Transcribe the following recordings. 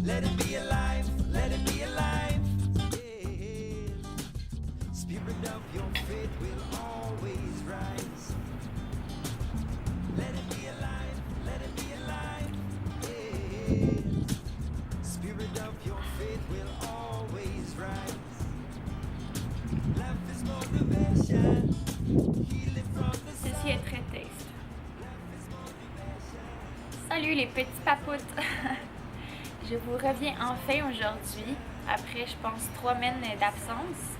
Let it be alive, let it be alive. Yeah. Spirit of your faith will always rise. Let it be alive, let it be alive. Yeah. Spirit of your faith will always rise. Life is motivation. Healing from the Celle-ci est très taste. Salut les petits papoutes! Je vous reviens enfin aujourd'hui, après je pense 3 semaines d'absence,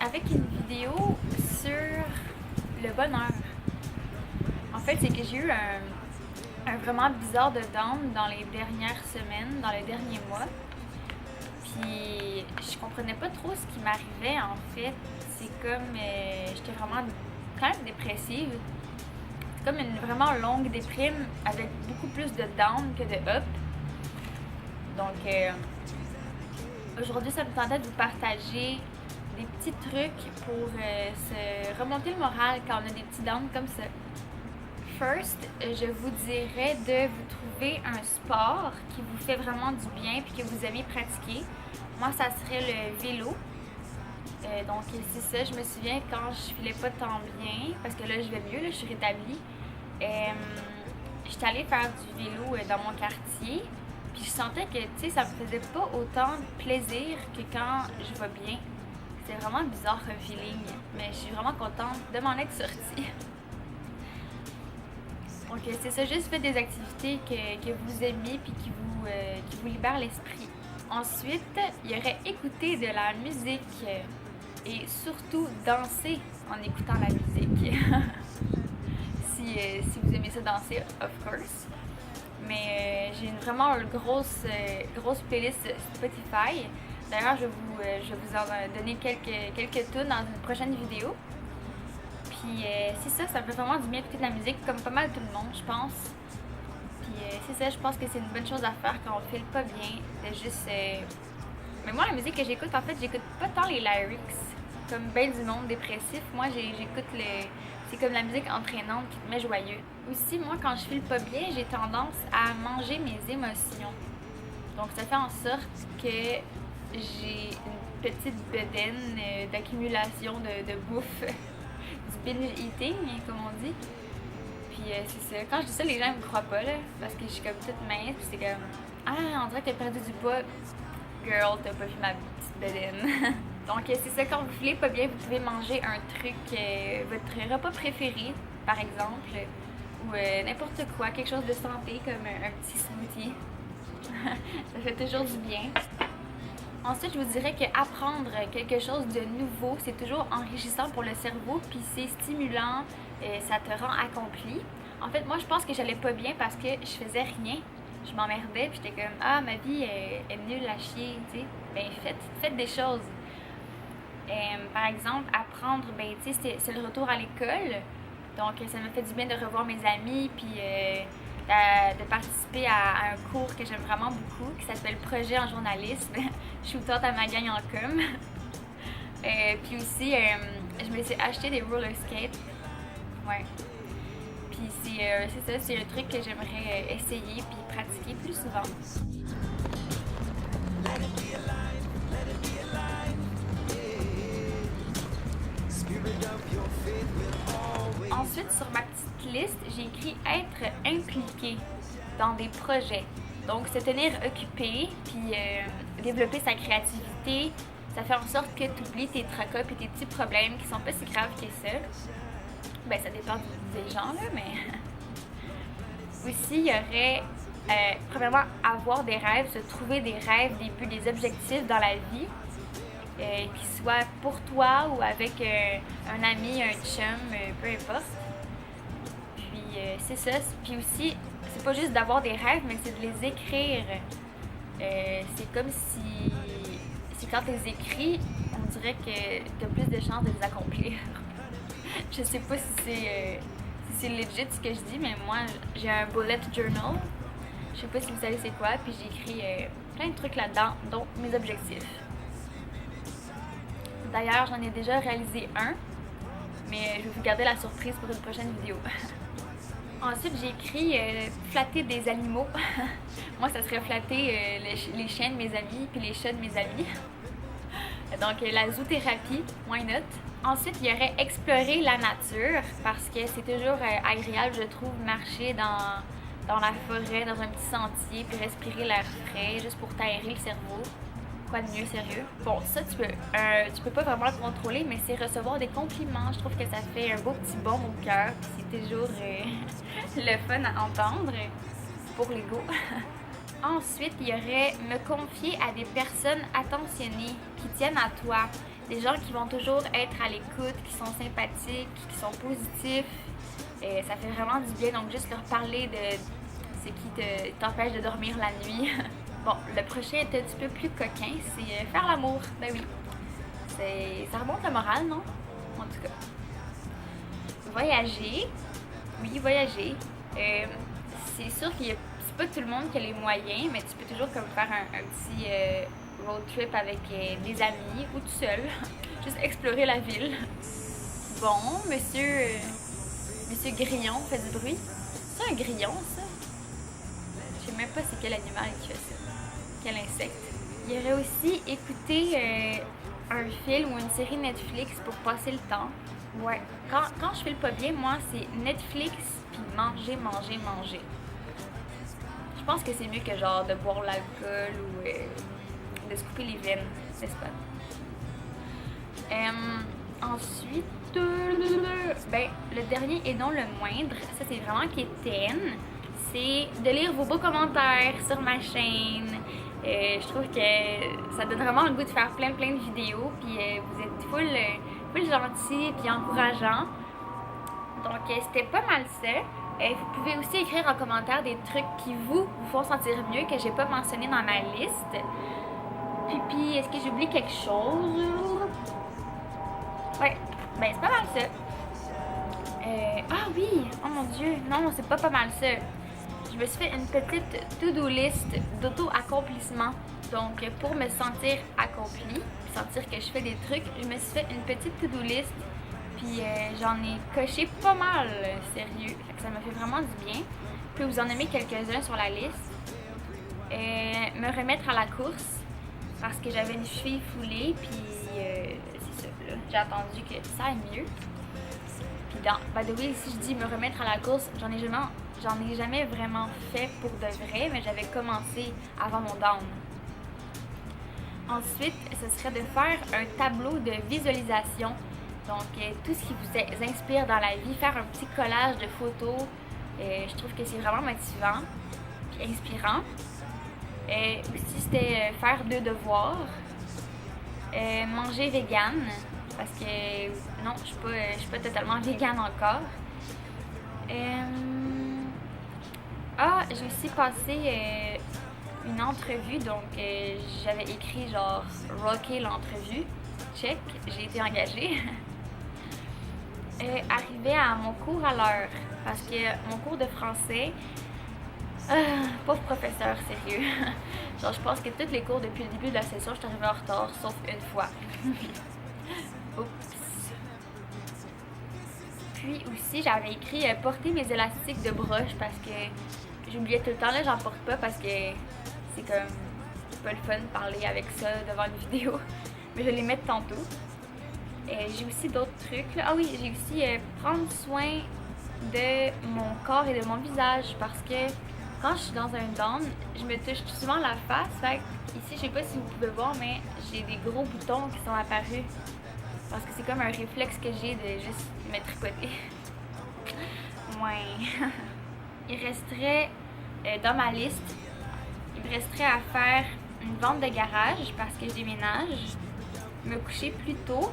avec une vidéo sur le bonheur. En fait, c'est que j'ai eu un vraiment bizarre de down dans les dernières semaines, dans les derniers mois. Puis je comprenais pas trop ce qui m'arrivait en fait. C'est comme j'étais vraiment quand même dépressive. C'est comme une vraiment longue déprime avec beaucoup plus de down que de up. Donc aujourd'hui, ça me tentait de vous partager des petits trucs pour se remonter le moral quand on a des petits downs comme ça. First, je vous dirais de vous trouver un sport qui vous fait vraiment du bien et que vous aimez pratiquer. Moi, ça serait le vélo. Donc, c'est ça. Je me souviens quand je filais pas tant bien, parce que là, je vais mieux, là, je suis rétablie. J'étais allée faire du vélo dans mon quartier. Puis je sentais que, tu sais, ça me faisait pas autant plaisir que quand je vais bien. C'est vraiment bizarre comme feeling, mais je suis vraiment contente de m'en être sortie. Donc c'est ça, juste faites des activités que vous aimez puis qui vous libèrent l'esprit. Ensuite, il y aurait écouter de la musique et surtout danser en écoutant la musique. si vous aimez ça danser, of course. Mais j'ai vraiment une grosse playlist Spotify. D'ailleurs, je vais vous en donner quelques tunes dans une prochaine vidéo. Puis c'est ça, ça me fait vraiment du bien d'écouter de la musique, comme pas mal tout le monde, je pense. Puis c'est ça, je pense que c'est une bonne chose à faire quand on file pas bien, de juste... Mais moi, la musique que j'écoute, en fait, j'écoute pas tant les lyrics, comme ben du monde dépressif. Moi, j'écoute c'est comme la musique entraînante qui te met joyeux. Aussi, moi, quand je file pas bien, j'ai tendance à manger mes émotions. Donc, ça fait en sorte que j'ai une petite bedaine d'accumulation de bouffe, du binge eating, comme on dit. Puis c'est ça. Quand je dis ça, les gens me croient pas, là, parce que je suis comme toute mince, puis c'est comme « Ah, on dirait que t'as perdu du poids. Girl, t'as pas vu ma petite bedaine. » Donc c'est ça, quand vous filez pas bien, vous pouvez manger un truc, votre repas préféré, par exemple, ou n'importe quoi, quelque chose de santé, comme un petit smoothie. Ça fait toujours du bien. Ensuite, je vous dirais qu'apprendre quelque chose de nouveau, c'est toujours enrichissant pour le cerveau, puis c'est stimulant, ça te rend accompli. En fait, moi, je pense que j'allais pas bien parce que je faisais rien. Je m'emmerdais, puis j'étais comme « Ah, ma vie est nulle à chier, tu sais. » Ben, faites des choses. Par exemple, apprendre, ben, tu sais, c'est le retour à l'école. Donc, ça me fait du bien de revoir mes amis, puis de participer à un cours que j'aime vraiment beaucoup, qui s'appelle Projet en journalisme. Shoot-out à ma gang en com. Puis aussi, je me suis acheté des roller skates. Ouais. Puis c'est ça, c'est un truc que j'aimerais essayer puis pratiquer plus souvent. let it be alive, let it be alive. Yeah. Spirit of your faith will always. Ensuite, sur ma petite liste, j'ai écrit être impliqué dans des projets. Donc, se tenir occupé, puis développer sa créativité, ça fait en sorte que tu oublies tes tracas et tes petits problèmes qui sont pas si graves que ça. Ben, ça dépend des gens, là, mais... Aussi, il y aurait, premièrement, avoir des rêves, se trouver des rêves, des buts, des objectifs dans la vie, qui soient pour toi ou avec un ami, un chum, peu importe. Puis, c'est ça. Puis aussi, c'est pas juste d'avoir des rêves, mais c'est de les écrire. C'est comme si quand tu les écris, on dirait que tu as plus de chances de les accomplir. Je sais pas si c'est legit ce que je dis, mais moi, j'ai un bullet journal. Je sais pas si vous savez c'est quoi, puis j'ai écrit plein de trucs là-dedans, dont mes objectifs. D'ailleurs, j'en ai déjà réalisé un, mais je vais vous garder la surprise pour une prochaine vidéo. Ensuite, j'ai écrit flatter des animaux. Moi, ça serait flatter les chiens de mes amis puis les chats de mes amis. Donc, la zoothérapie, why not? Ensuite, il y aurait explorer la nature parce que c'est toujours agréable, je trouve, marcher dans la forêt, dans un petit sentier, puis respirer l'air frais, juste pour t'aérer le cerveau. Quoi de mieux, sérieux? Bon, ça, tu peux pas vraiment le contrôler, mais c'est recevoir des compliments. Je trouve que ça fait un beau petit baume au cœur, puis c'est toujours le fun à entendre pour l'ego. Ensuite, il y aurait me confier à des personnes attentionnées qui tiennent à toi. Des gens qui vont toujours être à l'écoute, qui sont sympathiques, qui sont positifs. Ça fait vraiment du bien, donc juste leur parler de ce qui t'empêche de dormir la nuit. Bon, le prochain est un petit peu plus coquin, c'est faire l'amour. Ben oui, ça remonte le moral, non? En tout cas. Voyager. Oui, voyager. C'est sûr qu'il y a c'est pas tout le monde qui a les moyens, mais tu peux toujours comme faire un petit road trip avec des amis ou tout seul. Juste explorer la ville. Bon, monsieur Grillon fait du bruit. C'est un grillon, ça? Je sais même pas c'est quel animal qui fait ça. Quel insecte. Il y aurait aussi écouter un film ou une série Netflix pour passer le temps. Ouais. Quand je file pas bien, moi, c'est Netflix puis manger. Je pense que c'est mieux que genre de boire l'alcool ou de se couper les veines, n'est-ce pas? Ensuite, ben, le dernier et non le moindre, ça c'est vraiment quétaine, c'est de lire vos beaux commentaires sur ma chaîne. Je trouve que ça donne vraiment le goût de faire plein de vidéos, puis vous êtes full gentil puis encourageant. Donc c'était pas mal ça. Vous pouvez aussi écrire en commentaire des trucs qui vous font sentir mieux, que j'ai pas mentionné dans ma liste. Puis est-ce que j'oublie quelque chose? Ouais, ben c'est pas mal ça. Ah oui, oh mon dieu, non, c'est pas mal ça. Je me suis fait une petite to-do list d'auto-accomplissement. Donc pour me sentir accomplie, puis sentir que je fais des trucs, je me suis fait une petite to-do list. Puis j'en ai coché pas mal, sérieux. Fait que ça me fait vraiment du bien. Puis vous en aimez quelques-uns sur la liste. Me remettre à la course parce que j'avais une cheville foulée. Puis c'est ça, là. J'ai attendu que ça aille mieux. Puis by the way, si je dis me remettre à la course, j'en ai jamais vraiment fait pour de vrai, mais j'avais commencé avant mon down. Ensuite, ce serait de faire un tableau de visualisation. Donc, tout ce qui vous inspire dans la vie, faire un petit collage de photos, je trouve que c'est vraiment motivant et inspirant. Aussi, c'était faire 2 devoirs. Manger vegan, parce que non, je suis pas totalement vegan encore. J'ai aussi passé une entrevue, donc j'avais écrit genre « rocker l'entrevue ». Check, j'ai été engagée. Arriver à mon cours à l'heure, parce que mon cours de français, pauvre professeur, sérieux. Genre, je pense que tous les cours depuis le début de la session, je suis arrivée en retard, sauf une fois. Oups. Puis aussi, j'avais écrit porter mes élastiques de broche parce que j'oubliais tout le temps, là, j'en porte pas parce que c'est comme pas le fun de parler avec ça devant une vidéo. Mais je vais les mettre tantôt. J'ai aussi d'autres trucs, là. Ah oui, j'ai aussi prendre soin de mon corps et de mon visage parce que quand je suis dans un down, je me touche souvent la face. Fait que ici, je sais pas si vous pouvez voir, mais j'ai des gros boutons qui sont apparus. Parce que c'est comme un réflexe que j'ai de juste me tripoter. Ouais. Il resterait, dans ma liste, il me resterait à faire une vente de garage parce que je déménage, me coucher plus tôt,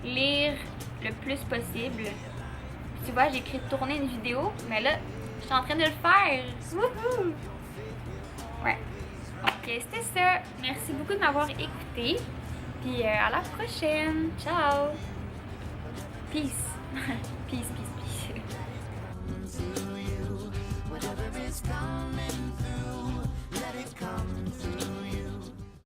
lire le plus possible. Tu vois, j'ai écrit tourner une vidéo, mais là, je suis en train de le faire. Wouhou! Ouais. Donc, c'était ça. Merci beaucoup de m'avoir écouté. Puis à la prochaine. Ciao! Peace. Peace, peace, peace. To you, whatever is coming.